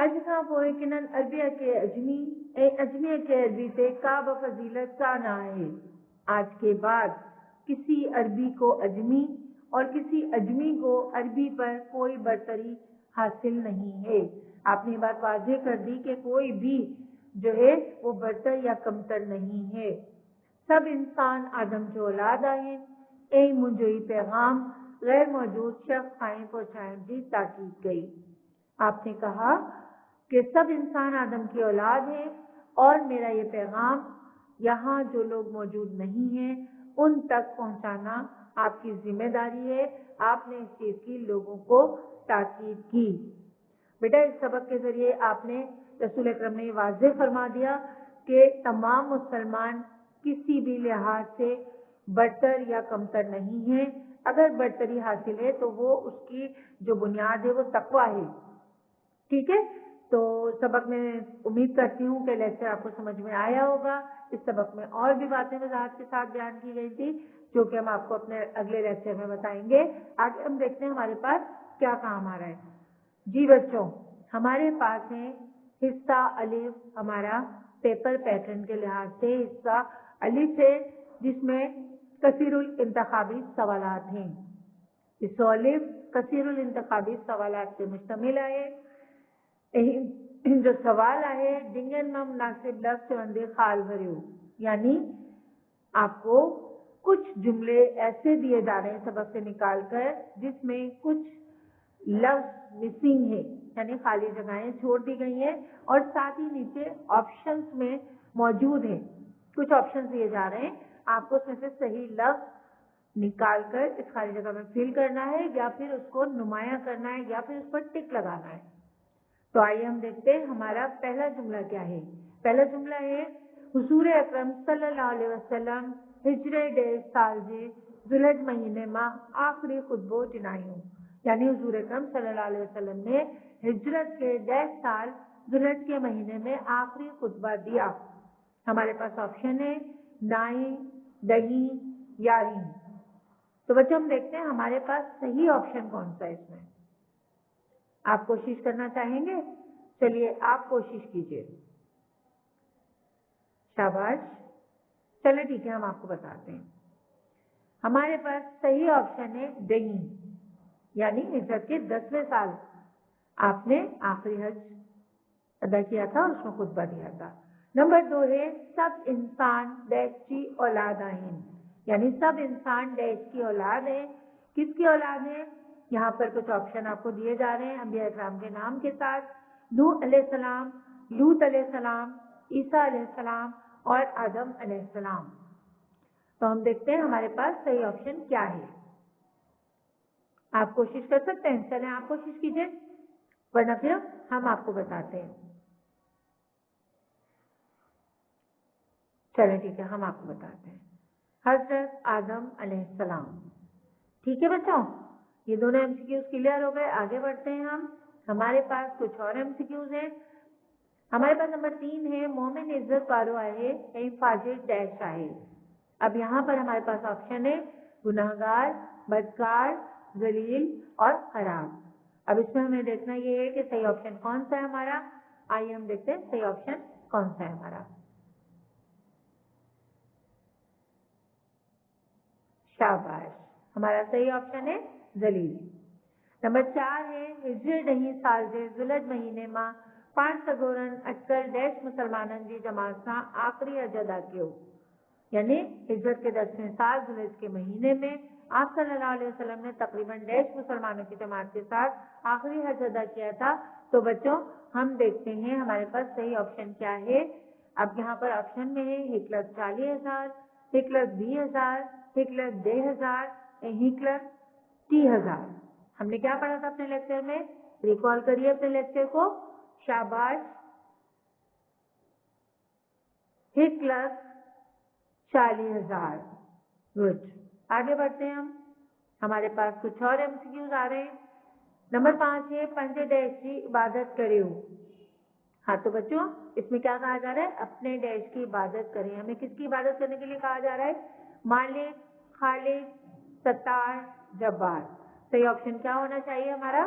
اجنا پوئے کنن عربیہ کے اجمی اے اجمیہ کے عربی سے کا بفضیلت کا نہ ہے۔ آج کے بعد کسی عربی کو اجمی اور کسی اجمی کو عربی پر کوئی برتری حاصل نہیں ہے۔ آپ نے بات واضح کر دی کہ کوئی بھی جو ہے وہ برتر یا کمتر نہیں ہے۔ سب انسان آدم جو اولاد آئیں اے منجوئی پیغام غیر موجود شخص خائیں پہنچائیں جی تاکید گئی۔ آپ نے کہا کہ سب انسان آدم کی اولاد ہیں اور میرا یہ پیغام یہاں جو لوگ موجود نہیں ہیں ان تک پہنچانا آپ کی ذمہ داری ہے۔ آپ نے اس چیز کی لوگوں کو تاکید کی۔ بیٹا اس سبق کے ذریعے آپ نے رسول اکرم نے واضح فرما دیا کہ تمام مسلمان کسی بھی لحاظ سے برتر یا کمتر نہیں ہیں۔ اگر برتری حاصل ہے تو وہ اس کی جو بنیاد ہے وہ تقویٰ ہے۔ ٹھیک ہے، تو سبق میں امید کرتی ہوں کہ لیکچر آپ کو سمجھ میں آیا ہوگا۔ اس سبق میں اور بھی باتیں وضاحت کے ساتھ بیان کی گئی تھی جو کہ ہم آپ کو اپنے اگلے لیکچر میں بتائیں گے۔ آگے ہم دیکھتے ہیں ہمارے پاس کیا کام آ رہا ہے۔ جی بچوں، ہمارے پاس ہے حصہ الف، ہمارا پیپر پیٹرن کے لحاظ سے حصہ الف ہے جس میں کثیر الانتخابی سوالات ہیں۔ حصہ الف کثیر الانتخابی سوالات سے مشتمل ہے۔ جو سوال ہے ڈنگن میں مناسب لفظ چوندے خال بھریو، یعنی آپ کو کچھ جملے ایسے دیے جا رہے ہیں سبق سے نکال کر جس میں کچھ لفظ مسنگ ہے، یعنی خالی جگہیں چھوڑ دی گئی ہیں اور ساتھ ہی نیچے آپشنز میں موجود ہیں۔ کچھ آپشنز دیے جا رہے ہیں، آپ کو اس میں سے صحیح لفظ نکال کر اس خالی جگہ میں فل کرنا ہے یا پھر اس کو نمایاں کرنا ہے یا پھر اس پر ٹک لگانا ہے۔ تو آئیے ہم دیکھتے ہیں ہمارا پہلا جملہ کیا ہے۔ پہلا جملہ ہے حضور اکرم صلی اللہ علیہ وسلم ہجرے ڈیش سال جے ذوالحج مہینے ماہ آخری خطبہ ٹنائیوں، یعنی حضور اکرم صلی اللہ علیہ وسلم نے ہجرت کے ڈیش سال ذوالحج کے مہینے میں آخری خطبہ دیا۔ ہمارے پاس آپشن ہے نائیں، دہی، یاریں۔ تو بچے ہم دیکھتے ہیں ہمارے پاس صحیح آپشن کون سا ہے اس میں۔ آپ کوشش کرنا چاہیں گے؟ چلیے آپ کوشش کیجیے۔ شاباش، چلے ٹھیک ہے، ہم آپ کو بتاتے ہیں۔ ہمارے پاس صحیح آپشن ہے دہی، یعنی ہجرت کے 10ویں سال آپ نے آخری حج ادا کیا تھا اور اس میں خطبہ دیا تھا۔ نمبر 2 ہے سب انسان ڈیش کی اولاد آئیں، یعنی سب انسان ڈیش کی اولاد ہیں۔ کس کی اولاد ہے؟ یہاں پر کچھ آپشن آپ کو دیے جا رہے ہیں انبیاء اکرام کے نام کے ساتھ، نوح علیہ السلام، لوط علیہ السلام، عیسیٰ علیہ السلام اور آدم علیہ السلام۔ تو ہم دیکھتے ہیں ہمارے پاس صحیح آپشن کیا ہے۔ آپ کوشش کر سکتے ہیں، چلیں آپ کوشش کیجیے ورنہ پھر ہم آپ کو بتاتے ہیں۔ چلیں ٹھیک ہے، ہم آپ کو بتاتے ہیں۔ حضرت آدم علیہ السلام۔ ٹھیک ہے بچوں، یہ دونوں ایم سی کیوز کلیئر ہو گئے۔ آگے بڑھتے ہیں ہم، ہمارے پاس کچھ اور ایم سی کیوز ہیں۔ ہمارے پاس نمبر 3 ہے مومن عزت والو آئے اے فاجر ڈیش آئے۔ اب یہاں پر ہمارے پاس آپشن ہے گناہگار، بدکار، ذلیل اور خراب۔ اب اس میں ہمیں دیکھنا یہ ہے کہ صحیح آپشن کون سا ہے ہمارا۔ آئیے ہم دیکھتے ہیں صحیح آپشن کون سا ہے ہمارا۔ شاباش، ہمارا صحیح آپشن ہے ذلیل۔ نمبر 4 ہے ہجری ڈہی سال جے ذوالحج مہینے ماں 5 سگورن اٹکر ڈیش مسلمانن جی جماعت سا آخری حج ادا کیو، یعنی ہجرت کے 10ویں سال ذوالحج کے مہینے میں آپ صلی اللہ علیہ وسلم نے تقریباً ڈیش مسلمانوں کی جماعت کے ساتھ آخری حج ادا کیا تھا۔ تو بچوں ہم دیکھتے ہیں ہمارے پاس صحیح آپشن کیا ہے۔ اب یہاں پر آپشن میں ہے 1,40,000، 1,20,000، 1,10,000، 1,30,000۔ ہم نے کیا پڑھا تھا اپنے لیکچر میں؟ ریکال کریے اپنے لیکچر کو۔ شاباش، 1,40,000۔ گڈ، آگے بڑھتے ہیں ہم، ہمارے پاس کچھ اور ایم سی کیوز آ رہے ہیں۔ نمبر 5 ہے پنج ڈیش کی عبادت کریو۔ ہاں تو بچوں اس میں کیا کہا جا رہا ہے؟ اپنے ڈیش کی عبادت کریں۔ ہمیں کس کی عبادت کرنے کے لیے کہا جا رہا ہے؟ مالک، خالق، ستار، جبار۔ صحیح آپشن کیا ہونا چاہیے ہمارا؟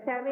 7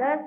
10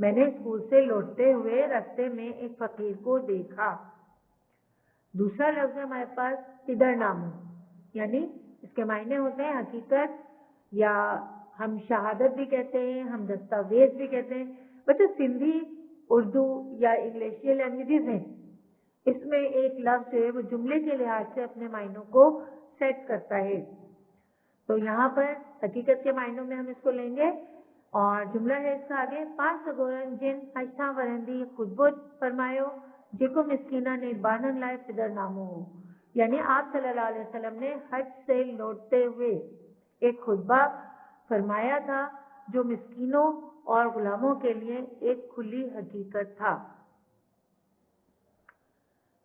میں نے اسکول سے لوٹتے ہوئے راستے میں ایک فقیر کو دیکھا۔ دوسرا لفظ ہے ہمارے پاس پدر نامو، یعنی اس کے معنی ہوتے ہیں حقیقت، یا ہم شہادت بھی کہتے ہیں، ہم دستاویز بھی کہتے ہیں۔ بچوں سندھی، اردو یا انگلش یہ لینگویجز ہیں، اس میں ایک لفظ جو ہے وہ جملے کے لحاظ سے اپنے معنوں کو سیٹ کرتا ہے۔ تو یہاں پر حقیقت کے معنوں میں ہم اس کو لیں گے، اور جملہ ہے اس کا آگے، 5 سگورن جن حجاں ورندی خطبہ فرماؤ جیکو مسکینہ نے بانن لائے پدر نامو ہو، یعنی آپ صلی اللہ علیہ وسلم نے حج سے لوٹتے ہوئے ایک خطبہ فرمایا تھا جو مسکینوں اور غلاموں کے لیے ایک کھلی حقیقت تھا۔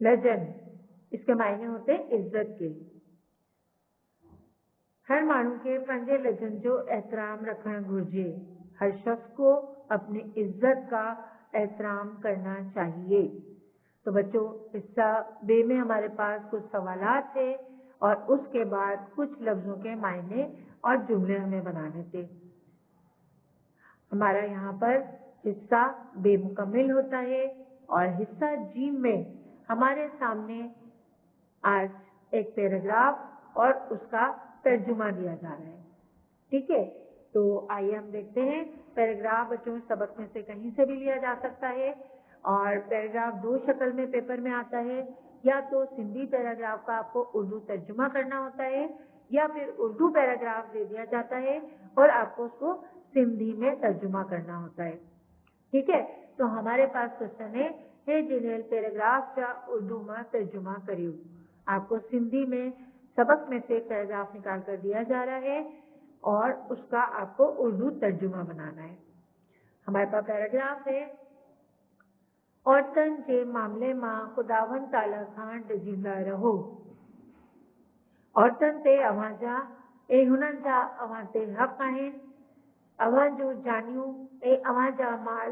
لجن، اس کے معنی ہوتے ہیں عزت کے۔ ہر مانو کے پنجے لجن جو احترام رکھنا گھرجے، ہر شخص کو اپنی عزت کا احترام کرنا چاہیے۔ تو بچوں حصہ بے میں ہمارے پاس کچھ سوالات تھے اور اس کے بعد کچھ لفظوں کے معنی اور جملے ہمیں بنانے تھے۔ ہمارا یہاں پر حصہ بے مکمل ہوتا ہے، اور حصہ جیم میں ہمارے سامنے آج ایک پیراگراف اور اس کا ترجمہ دیا جا رہا ہے، ٹھیک ہے؟ تو آئیے ہم دیکھتے ہیں۔ پیراگراف بچوں سبق میں سے کہیں سے بھی لیا جا سکتا ہے، اور پیراگراف 2 شکل میں پیپر میں آتا ہے، یا تو سندھی پیراگراف کا آپ کو اردو ترجمہ کرنا ہوتا ہے، یا پھر اردو پیراگراف دے دیا جاتا ہے اور آپ کو اس کو سندھی میں ترجمہ کرنا ہوتا ہے، ٹھیک ہے؟ تو ہمارے پاس کوشچن ہے جنہیں پیراگراف کا اردو میں ترجمہ کریو۔ آپ کو سندھی میں سبق میں سے پیراگراف نکال کر دیا جا رہا ہے اور اس کا آپ کو اردو ترجمہ بنانا ہے۔ ہمارے پاس پیراگراف ہے، عورتن کے معاملے ماں خداون تعالیٰ خان ڈجیندہ رہو۔ عورتن تے اوہاں جا اے ہنن جا اوہاں تے حق آہن، اوہاں جو جانیوں اے اوہاں جا مال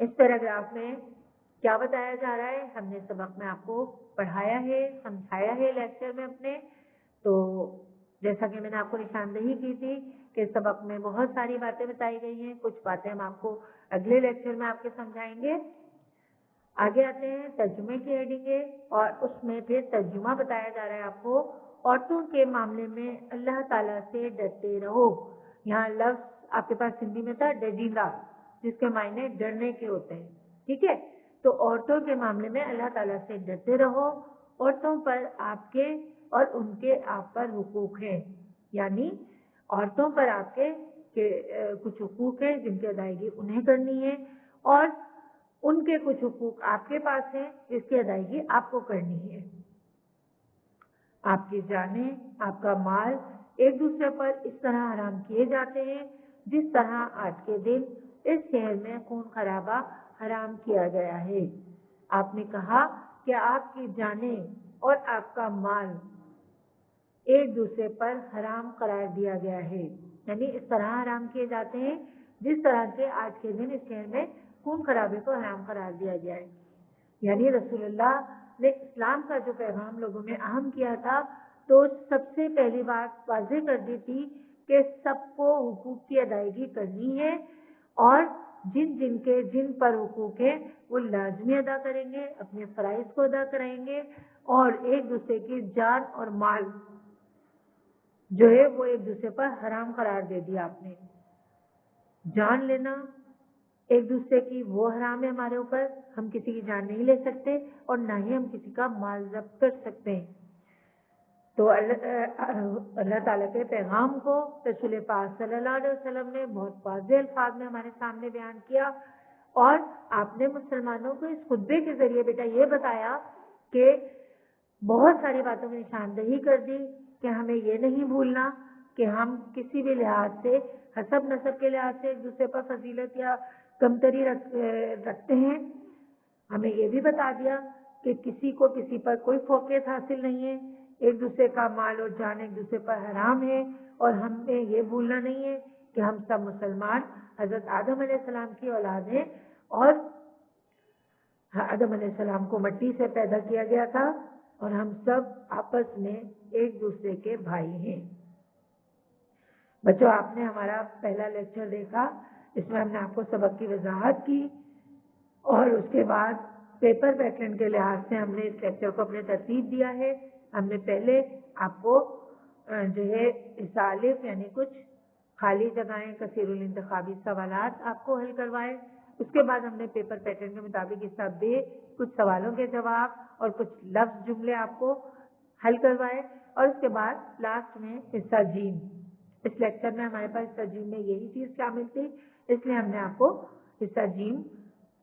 اس پیراگراف میں کیا بتایا جا رہا ہے؟ ہم نے سبق میں آپ کو پڑھایا ہے، سمجھایا ہے لیکچر میں اپنے۔ تو جیسا کہ میں نے آپ کو نشاندہی کی تھی کہ سبق میں بہت ساری باتیں بتائی گئی ہیں، کچھ باتیں ہم آپ کو اگلے لیکچر میں آپ کے سمجھائیں گے۔ آگے آتے ہیں ترجمے کی ہیڈنگ ہے، اور اس میں پھر ترجمہ بتایا جا رہا ہے آپ کو، عورتوں کے معاملے میں اللہ تعالیٰ سے ڈرتے رہو۔ یہاں لفظ آپ کے پاس ہندی میں تھا ڈجیندہ، جس کے معنی ڈرنے کے ہوتے ہیں، ٹھیک ہے؟ تو عورتوں کے معاملے میں اللہ تعالیٰ سے ڈرتے رہو۔ عورتوں پر آپ کے اور ان کے آپ پر حقوق ہیں، یعنی عورتوں پر آپ کے کچھ حقوق ہیں جن کی ادائیگی انہیں کرنی ہے، اور ان کے کچھ حقوق آپ کے پاس ہیں جس کی ادائیگی آپ کو کرنی ہے۔ آپ کی جانیں، آپ کا مال ایک دوسرے پر اس طرح حرام کیے جاتے ہیں جس طرح آج کے دن اس شہر میں خون خرابہ حرام کیا گیا ہے۔ آپ نے کہا کہ آپ کی جانیں اور آپ کا مال ایک دوسرے پر حرام قرار دیا گیا ہے، یعنی اس طرح حرام کیے جاتے ہیں جس طرح سے آج کے دن اس شہر میں خون خرابے کو حرام قرار دیا گیا ہے۔ یعنی رسول اللہ نے اسلام کا جو پیغام لوگوں میں اہم کیا تھا، تو سب سے پہلی بات واضح کر دی تھی کہ سب کو حقوق کی ادائیگی کرنی ہے، اور جن پر حقوق ہیں وہ لازمی ادا کریں گے، اپنے فرائض کو ادا کرائیں گے، اور ایک دوسرے کی جان اور مال جو ہے وہ ایک دوسرے پر حرام قرار دے دیا۔ آپ نے جان لینا ایک دوسرے کی وہ حرام ہے ہمارے اوپر، ہم کسی کی جان نہیں لے سکتے اور نہ ہی ہم کسی کا مال ضبط کر سکتے ہیں۔ تو اللہ تعالیٰ کے پیغام کو رسول پاک صلی اللہ علیہ وسلم نے بہت واضح الفاظ میں ہمارے سامنے بیان کیا، اور آپ نے مسلمانوں کو اس خطبے کے ذریعے بیٹا یہ بتایا کہ بہت ساری باتوں کی نشاندہی کر دی کہ ہمیں یہ نہیں بھولنا کہ ہم کسی بھی لحاظ سے حسب نسب کے لحاظ سے ایک دوسرے پر فضیلت یا کمتری رکھتے ہیں۔ ہمیں یہ بھی بتا دیا کہ کسی کو کسی پر کوئی فوقیت حاصل نہیں ہے، ایک دوسرے کا مال اور جان ایک دوسرے پر حرام ہے، اور ہمیں یہ بھولنا نہیں ہے کہ ہم سب مسلمان حضرت آدم علیہ السلام کی اولاد ہیں، اور آدم علیہ السلام کو مٹی سے پیدا کیا گیا تھا اور ہم سب آپس میں ایک دوسرے کے بھائی ہیں۔ بچوں، آپ نے ہمارا پہلا لیکچر دیکھا، اس میں ہم نے آپ کو سبق کی وضاحت کی اور اس کے بعد پیپر پیٹرن کے لحاظ سے ہم نے اس لیکچر کو اپنے ترتیب دیا ہے۔ ہم نے پہلے آپ کو جو ہے الف یعنی کچھ خالی جگہیں، کثیر الانتخابی سوالات آپ کو حل کروائے۔ اس کے بعد ہم نے پیپر پیٹرن کے مطابق حصہ ب کچھ سوالوں کے جواب اور کچھ لفظ جملے آپ کو حل کروائے، اور اس کے بعد لاسٹ میں حصہ ج۔ اس لیکچر میں ہمارے پاس حصہ ج میں یہی چیز شامل تھی، اس لیے ہم نے آپ کو حصہ ج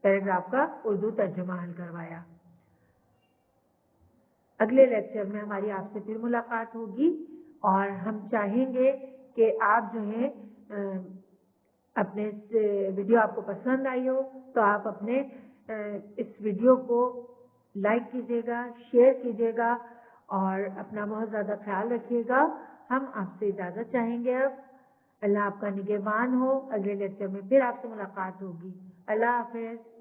پیراگراف کا اردو ترجمہ حل کروایا۔ اگلے لیکچر میں ہماری آپ سے پھر ملاقات ہوگی اور ہم چاہیں گے کہ آپ جو ہے اپنے ویڈیو آپ کو پسند آئی ہو تو آپ اپنے اس ویڈیو کو لائک کیجیے گا، شیئر کیجیے گا اور اپنا بہت زیادہ خیال رکھیے گا۔ ہم آپ سے اجازت چاہیں گے اب۔ اللہ آپ کا نگہبان ہو۔ اگلے لیکچر میں پھر آپ سے ملاقات ہوگی۔ اللہ حافظ۔